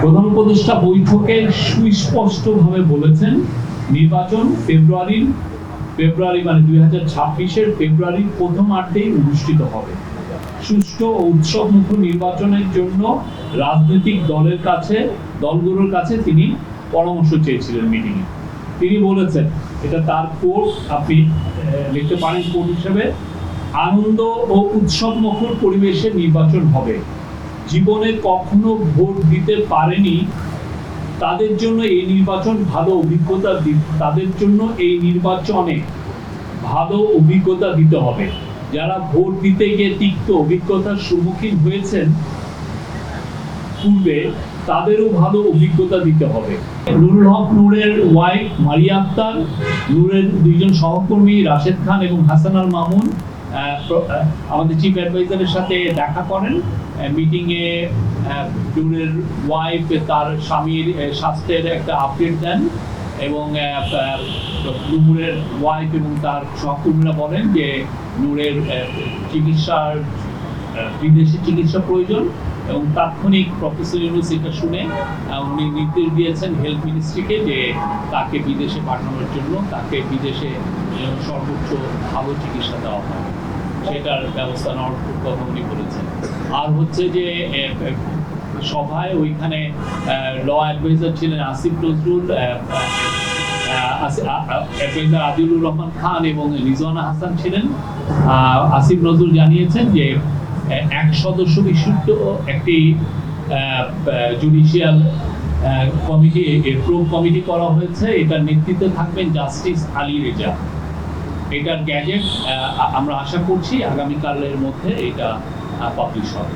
প্রধান উপদেষ্টা বৈঠকে সুস্পষ্টভাবে বলেছেন নির্বাচন ফেব্রুয়ারি মানে 2026-এর ফেব্রুয়ারির প্রথমার্ধেই অনুষ্ঠিত হবে। সুষ্ঠু ও উৎসবমুখর নির্বাচনের জন্য রাজনৈতিক দলগুলোর কাছে তিনি পরামর্শ চেয়েছিলেন মিটিংয়ে। তিনি বলেছেন, এটা তার কোট, আপনি লিখতে পারেন কোট হিসেবে, আনন্দ ও উৎসবমুখর পরিবেশে নির্বাচন হবে। জীবনে কখনো ভোট দিতে পারেনি তাদের জন্য এই নির্বাচন ভালো অভিজ্ঞতা দিতে হবে। যারা ভোট দিতে গিয়ে তিক্ত অভিজ্ঞতার সম্মুখীন হয়েছেন পূর্বে, তাদেরও ভালো অভিজ্ঞতা দিতে হবে। নুরুল হক নূরের ওয়াইফ মারিয়া আক্তার, নূরের দুইজন সহকর্মী রাশেদ খান এবং হাসান আল মামুন আমাদের চিফ অ্যাডভাইজারের সাথে দেখা করেন। মিটিংয়ে নূরের ওয়াইফ তার স্বামীর স্বাস্থ্যের একটা আপডেট দেন এবং নূরের ওয়াইফ এবং তার সহকর্মীরা বলেন যে নূরের বিদেশি চিকিৎসা প্রয়োজন এবং তাৎক্ষণিক প্রফেসর ইউনূস এটা শুনে উনি নির্দেশ দিয়েছেন হেলথ মিনিস্ট্রিকে যে তাকে বিদেশে পাঠানোর জন্য, তাকে বিদেশে সর্বোচ্চ ভালো চিকিৎসা দেওয়া হয়, সেটার ব্যবস্থা নেওয়ার কথা উনি বলেছেন। আর হচ্ছে যে সভায় ওইখানে ল অ্যাডভাইজার ছিলেন আসিফ নজরুল, অ্যাডভাইজার আদিলুর রহমান খান এবং রিজওয়ানা হাসান ছিলেন। আসিফ নজরুল জানিয়েছেন যে এক সদস্য বিশিষ্ট একটি জুডিশিয়াল কমিটি করা হয়েছে। এটার নেতৃত্বে থাকবেন জাস্টিস আলী রেজা। এটার গ্যাজেট আমরা আশা করছি আগামীকালের মধ্যে এটা পাবলিশ হবে।